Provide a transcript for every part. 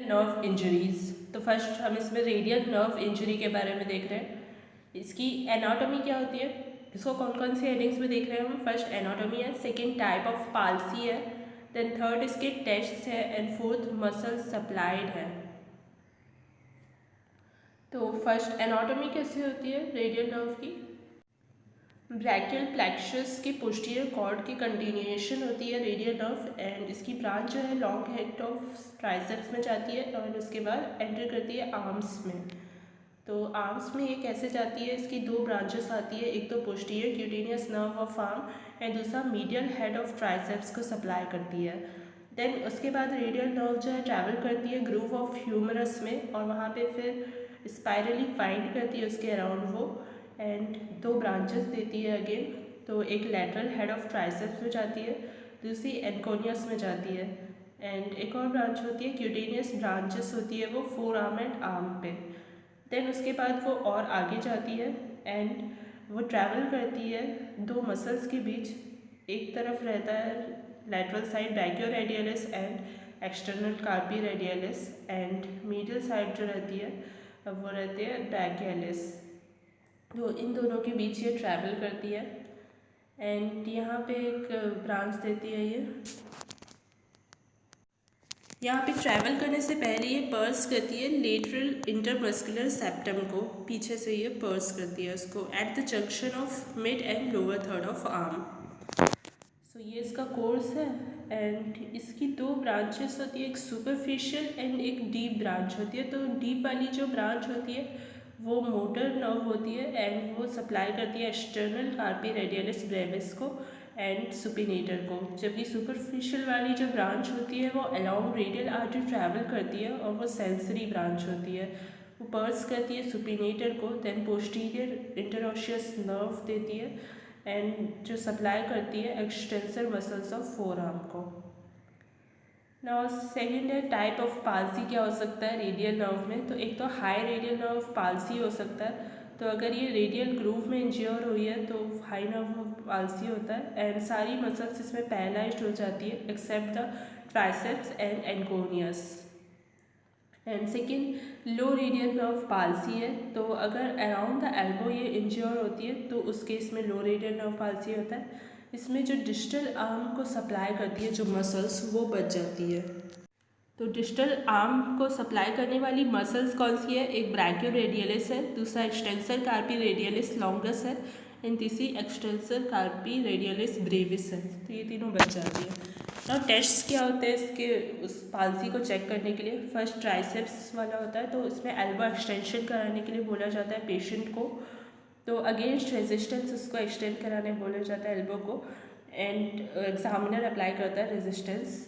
Nerve injuries. तो first हम इसमें रेडियल नर्व इंजरी के बारे में देख रहे हैं। इसकी एनाटॉमी क्या होती है, इसको कौन कौन सी हेडिंग्स में देख रहे हैं हम। फर्स्ट एनाटॉमी है, सेकंड टाइप ऑफ पाल्सी है, देन थर्ड इसके टेस्ट है, एंड फोर्थ मसल सप्लाइड है। तो फर्स्ट एनाटॉमी कैसे होती है रेडियल नर्व की। ब्रैकियल प्लेक्सस के पोस्टीरियर कॉर्ड की कंटिन्यूएशन होती है रेडियल नर्व, एंड इसकी ब्रांच जो है लॉन्ग हेड ऑफ ट्राइसेप्स में जाती है और उसके बाद एंटर करती है आर्म्स में। तो आर्म्स में ये कैसे जाती है, इसकी दो ब्रांचेस आती है, एक तो posterior cutaneous nerve of arm and दूसरा मीडियल हेड ऑफ ट्राइसेप्स को सप्लाई करती है। देन उसके बाद रेडियल नर्व जो है ट्रैवल करती है ग्रूव ऑफ ह्यूमरस में और वहाँ पे फिर स्पाइरली फाइंड करती है उसके अराउंड वो, एंड दो ब्रांचेस देती है अगेन। तो एक लेटरल हेड ऑफ ट्राइसेप्स में जाती है, दूसरी एनकोनियस में जाती है, एंड एक और ब्रांच होती है क्यूटेनियस ब्रांचेस होती है वो फोर आर्म एंड आर्म पे। देन उसके बाद वो और आगे जाती है एंड वो ट्रैवल करती है दो मसल्स के बीच। एक तरफ रहता है lateral side brachioradialis and external carpi radialis, and medial side जो रहती है वो रहती है ब्रैकियलिस। तो इन दोनों के बीच ये ट्रैवल करती है, एंड यहाँ पे एक ब्रांच देती है ये। यहाँ पे ट्रैवल करने से पहले ये पर्स करती है लेटरल इंटरमस्कुलर सेप्टम को, पीछे से ये पर्स करती है उसको at the junction of mid and lower third of arm. So ये इसका कोर्स है, एंड इसकी दो ब्रांचेस होती है, एक सुपरफिशियल एंड एक डीप ब्रांच होती है। तो डीप वाली जो ब्रांच होती है वो मोटर नर्व होती है एंड वो सप्लाई करती है एक्सटर्नल कार्पी रेडियलिस ब्रेविस को एंड सुपिनेटर को, जबकि सुपरफिशियल वाली जो ब्रांच होती है वो अलोंग रेडियल आर्टरी ट्रैवल करती है और वो सेंसरी ब्रांच होती है। वो पर्स करती है सुपिनेटर को, देन पोस्टीरियर इंटरऑशियस नर्व देती है एंड जो सप्लाई करती है extensor muscles of four arm को। नाउ सेकेंड है टाइप ऑफ पाल्सी क्या हो सकता है रेडियल नर्व में। तो एक तो हाई रेडियल नर्व पाल्सी हो सकता है, तो अगर ये रेडियल ग्रूव में इंज्योर हुई है तो हाई नर्व पाल्सी होता है, एंड सारी मसल्स इसमें पैरालाइज्ड हो जाती है except the triceps and anconeus. And second low radial nerve palsy है, तो अगर अराउंड द एल्बो ये इंज्योर होती है तो उस केस में लो रेडियल नर्व पाल्सी होता है। इसमें जो डिस्टल आर्म को सप्लाई करती है जो मसल्स वो बच जाती है। तो डिस्टल आर्म को सप्लाई करने वाली मसल्स कौन सी है, एक ब्रैकियो रेडियलिस है, दूसरा एक्सटेंसर कार्पी रेडियलिस लॉन्गस है, एंड तीसरी एक्सटेंसर कार्पी रेडियलिस ब्रेविस है। तो ये तीनों बच जाती है। और टेस्ट क्या होते हैं इसके उस पाल्सी को चेक करने के लिए। फर्स्ट ट्राइसेप्स वाला होता है, तो इसमें एल्बो एक्सटेंशन कराने के लिए बोला जाता है पेशेंट को। तो अगेंस्ट रेजिस्टेंस उसको एक्सटेंड कराने बोला जाता है एल्बो को, एंड एग्जामिनर अप्लाई करता है रेजिस्टेंस,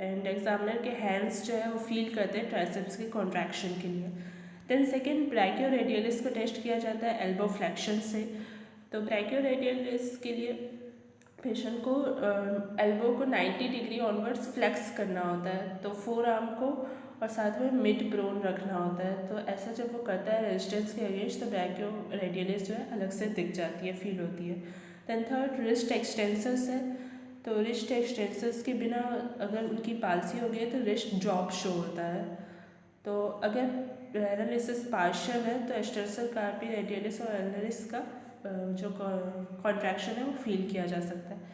एंड एग्जामिनर के हैंड्स जो है वो फील करते हैं ट्राइसेप्स के कॉन्ट्रैक्शन के लिए। देन सेकेंड ब्रैकियो रेडियलिस को टेस्ट किया जाता है एल्बो फ्लेक्शन से। तो ब्रैकियो रेडियलिस के लिए पेशेंट को एल्बो को 90 डिग्री ऑनवर्ड्स फ्लेक्स करना होता है, तो फोर आर्म को और साथ में मिड प्रोन रखना होता है। तो ऐसा जब वो करता है रेजिस्टेंस के अगेंस्ट, तो ब्रैकियो रेडियलिस जो है अलग से दिख जाती है, फील होती है। देन थर्ड रिस्ट एक्सटेंसर्स है, तो रिस्ट एक्सटेंसर्स के बिना अगर उनकी पाल्सी हो गई है तो रिस्ट ड्रॉप शो होता है। तो अगर पैरालिसिस पार्शियल है तो एक्सटेंसर कार्पी रेडियलिस और एल्नरिस का जो कॉन्ट्रैक्शन है वो फील किया जा सकता है।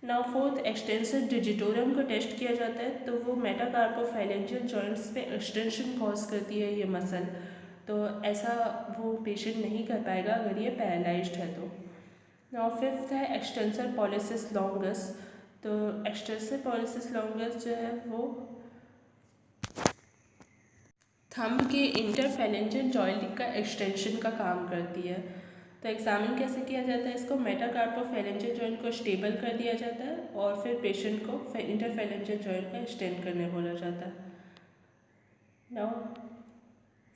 नाउ फोर्थ एक्सटेंसर डिजिटोरियम को टेस्ट किया जाता है, तो वो मेटाकार्पोफैलेंजियल जॉइंट्स पे एक्सटेंशन कॉज करती है ये मसल, तो ऐसा वो पेशेंट नहीं कर पाएगा अगर ये पैरालाइज्ड है तो। नाउ फिफ्थ है एक्सटेंसर पॉलिसिस लॉन्गस, तो एक्सटेंसर पॉलिसिस लॉन्गस जो है वो थंब के इंटरफेरेंजियल जॉइंट का एक्सटेंशन का काम करती है। तो एग्जामिन कैसे किया जाता है इसको, मेटाकार्पोफैलेंजियल जॉइंट को स्टेबल कर दिया जाता है और फिर पेशेंट को इंटरफेरेंजियल जॉइंट का एक्सटेंड करने बोला जाता है। नाउ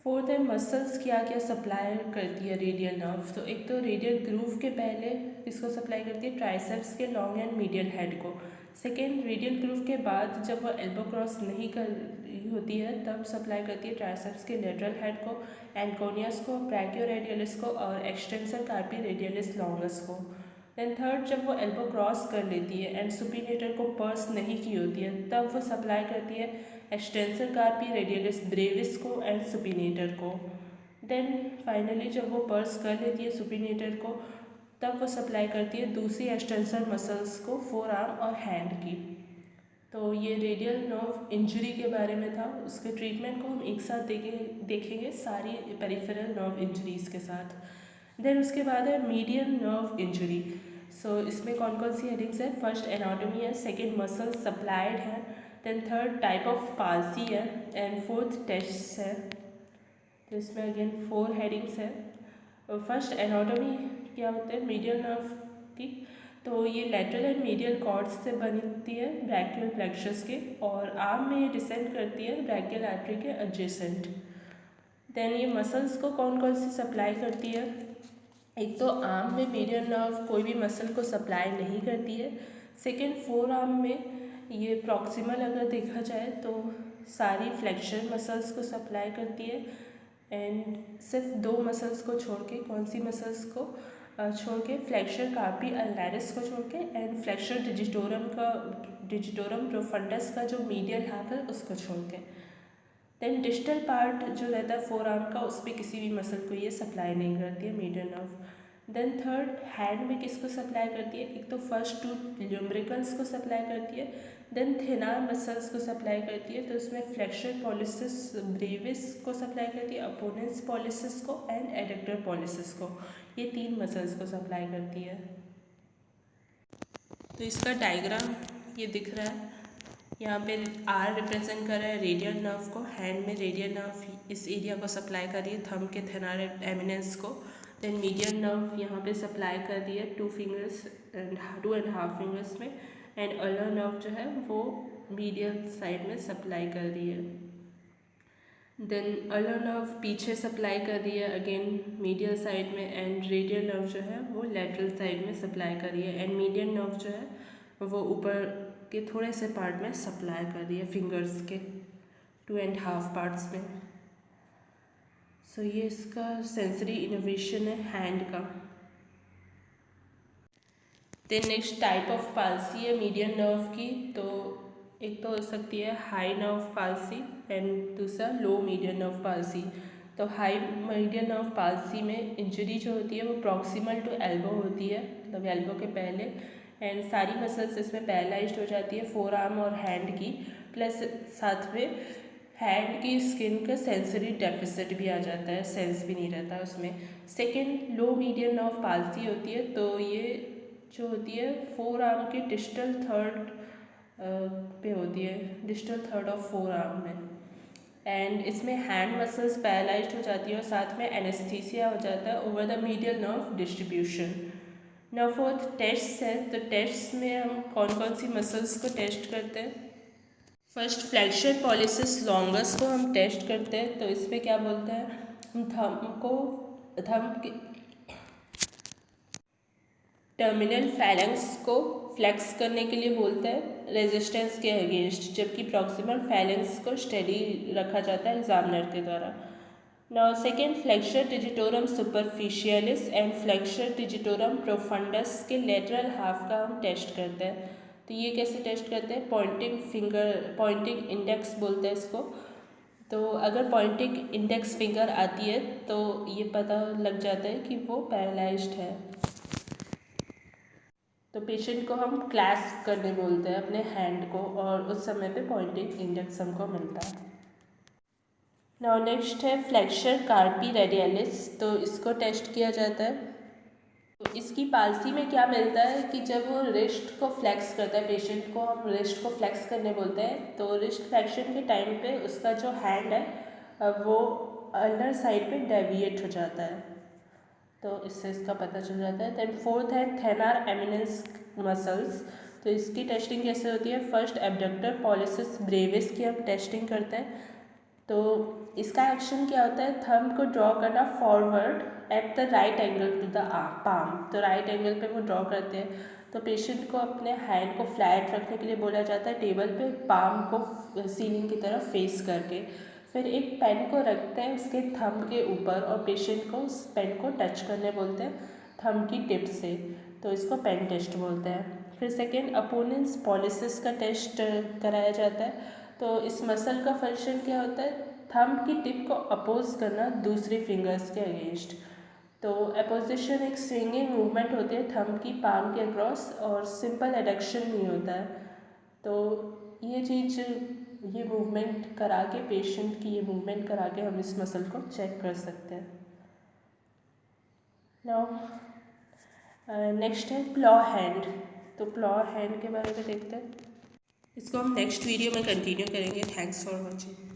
फोर्थ है मसल्स क्या क्या सप्लाई करती है रेडियल नर्व। तो एक तो रेडियल ग्रूव के पहले इसको सप्लाई करती है ट्राइसेप्स के लॉन्ग एंड मीडियल हेड को। सेकेंड रेडियल ग्रूव के बाद जब वो एल्बो क्रॉस नहीं कर रही होती है तब सप्लाई करती है ट्राइसेप्स के लेटरल हेड को, एनकोनियस को, ब्रैकियो रेडियलिस को और एक्सटेंसर कार्पी रेडियलिस लॉन्गस को। देन थर्ड जब वो एल्बो क्रॉस कर लेती है एंड सुपिनेटर को पर्स नहीं की होती है तब वो सप्लाई करती है एक्सटेंसर कार्पी रेडियलिस ब्रेविस को एंड सुपिनेटर को। देन फाइनली जब वो पर्स कर लेती है सुपिनेटर को, तब वो सप्लाई करती है दूसरी एक्सटेंसर मसल्स को, फोर आर्म और हैंड की। तो ये रेडियल नर्व इंजरी के बारे में था। उसके ट्रीटमेंट को हम एक साथ देखेंगे सारी पेरिफेरल नर्व इंजरीज़ के साथ। देन उसके बाद है मीडियन नर्व इंजरी। सो इसमें कौन कौन सी हेडिंग्स है? फर्स्ट एनाटॉमी है, सेकंड मसल सप्लाइड है, then third type of palsy है एंड फोर्थ टेस्ट है। तो इसमें अगेन 4 हेडिंग्स है। फर्स्ट एनाटॉमी क्या होते हैं मीडियल नर्व की? तो ये लेटरल एंड मीडियल कॉर्ड्स से बनती है ब्रैकियल प्लेक्सस के, और आर्म में ये डिसेंड करती है ब्रैकियल आर्टरी के एडजेसेंट। देन ये मसल्स को कौन कौन सी सप्लाई करती है? एक तो आर्म में मीडियल नर्व कोई भी मसल को सप्लाई नहीं करती है। सेकेंड, फोर आर्म में ये प्रॉक्सिमल अगर देखा जाए तो सारी फ्लेक्शन मसल्स को सप्लाई करती है, एंड सिर्फ 2 मसल्स को छोड़ के, कौन सी मसल्स को छोड़ के? फ्लेक्सर कार्पी अल्नारिस को छोड़ के, एंड फ्लेक्सर डिजिटोरम प्रोफंडस का जो मीडियल हाफ है उसको छोड़ के। देन डिस्टल पार्ट जो रहता है फोर आर्म का, उस पर किसी भी मसल को ये सप्लाई नहीं करती है medial nerve. Then third, hand में किसको सप्लाई करती है? एक तो फर्स्ट 2 ल्यूम्ब्रिकल्स को सप्लाई करती है, देन थिनार मसल्स को सप्लाई करती है। तो इसमें फ्लेक्सर पॉलिसिस ब्रेविस को सप्लाई करती है, अपोनेंस पॉलिसिस को एंड एडक्टर पॉलिसिस को। ये 3 मसल्स को सप्लाई करती है। तो इसका डायग्राम ये दिख रहा है, यहाँ पे आर रिप्रेजेंट कर रहा है रेडियल नर्व को, हैंड में रेडियल नर्व इस एरिया को सप्लाई कर रही है, थंब के थेनार एमिनेंस को। देन मीडियल नर्व यहाँ पे सप्लाई कर रही है 2 फिंगर्स एंड 2.5 फिंगर्स में, एंड अल्नर नर्व जो है वो मीडियल साइड में सप्लाई कर रही है। देन अल्नर नर्व पीछे सप्लाई कर रही है अगेन मीडियल साइड में, एंड रेडियल नर्व जो है वो लेटरल साइड में सप्लाई कर रही है, एंड मीडियल नर्व जो है वो ऊपर के थोड़े से पार्ट में सप्लाई कर रही है, फिंगर्स के 2.5 पार्ट्स में। सो ये इसका सेंसरी इनोवेशन है हैंड का। Then next type of palsy है मीडियन नर्व की। तो एक तो हो सकती है हाई नर्व पाल्सी एंड दूसरा लो मीडियन नर्व पाल्सी। तो हाई मीडियन नर्व पाल्सी में इंजरी जो होती है वो प्रॉक्सिमल टू एल्बो होती है, मतलब एल्बो के पहले, एंड सारी मसल्स इसमें पैरालाइज्ड हो जाती है, फोर आर्म और हैंड की, प्लस साथ में हैंड की स्किन का सेंसरी डेफिसिट भी आ जाता है, सेंस भी नहीं रहता उसमें। सेकेंड, लो मीडियन नर्व पाल्सी होती है। तो ये जो होती है फोर आर्म के डिस्टल थर्ड पे होती है, distal third of four arm में, एंड इसमें हैंड मसल्स पैरालाइज्ड हो जाती है और साथ में एनेस्थीसिया हो जाता है over the medial nerve distribution. Now fourth test है। तो टेस्ट में हम कौन कौन सी मसल्स को टेस्ट करते हैं? फर्स्ट, फ्लेक्सर पॉलिसिस लॉन्गस को हम टेस्ट करते हैं। तो इसमें क्या बोलते हैं? हम थंब के टर्मिनल फैलेंक्स को फ्लेक्स करने के लिए बोलते हैं रेजिस्टेंस के अगेंस्ट, जबकि प्रॉक्सिमल फैलेंक्स को स्टेडी रखा जाता है एग्जामिनर के द्वारा। Now second, flexor digitorum superficialis and flexor digitorum profundis के लेटरल हाफ का हम टेस्ट करते हैं। तो ये कैसे टेस्ट करते हैं? पॉइंटिंग इंडेक्स बोलते हैं इसको। तो अगर पॉइंटिंग इंडेक्स फिंगर आती है तो ये पता लग जाता है कि वो पैरालाइज्ड है। तो पेशेंट को हम क्लैस्प करने बोलते हैं अपने हैंड को, और उस समय पे पॉइंटिंग इंडेक्स हमको मिलता है। नाउ नेक्स्ट है फ्लेक्सर कार्पी रेडियलिस। तो इसको टेस्ट किया जाता है। तो इसकी पाल्सी में क्या मिलता है कि जब वो रिस्ट को फ्लेक्स करता है, पेशेंट को हम रिस्ट को फ्लेक्स करने बोलते हैं, तो रिस्ट फ्लेक्शन के टाइम पे उसका जो हैंड है वो अल्नर साइड पे डेविएट हो जाता है। तो इससे इसका पता चल जाता है। देन फोर्थ है थेनार एमिनेंस मसल्स। तो इसकी टेस्टिंग कैसे होती है? फर्स्ट, एब्डक्टर पॉलिसिस ब्रेविस की हम टेस्टिंग करते हैं। तो इसका एक्शन क्या होता है? थंब को ड्रॉ करना forward at the right angle to the palm. तो राइट एंगल पे वो ड्रॉ करते हैं। तो पेशेंट को अपने हैंड को फ्लैट रखने के लिए बोला जाता है टेबल पे, पाम को सीलिंग की तरफ फेस करके। फिर एक पेन को रखते हैं उसके थंब के ऊपर और पेशेंट को उस पेन को टच करने बोलते हैं थंब की टिप से। तो इसको पेन टेस्ट बोलते हैं। फिर सेकेंड, अपोनेंस पॉलिसिस का टेस्ट कराया जाता है। तो इस मसल का फंक्शन क्या होता है, थंब की टिप को अपोज करना दूसरी फिंगर्स के अगेंस्ट। तो अपोजिशन एक स्विंगिंग मूवमेंट होती है थंब की पाम के अक्रॉस, और सिंपल एडक्शन नहीं होता है। तो ये चीज़, ये मूवमेंट करा के, पेशेंट की ये मूवमेंट करा के हम इस मसल को चेक कर सकते हैं। नाउ नेक्स्ट है क्लॉ हैंड। तो क्लॉ हैंड के बारे में देखते हैं, इसको हम नेक्स्ट वीडियो में कंटिन्यू करेंगे। Thanks for watching.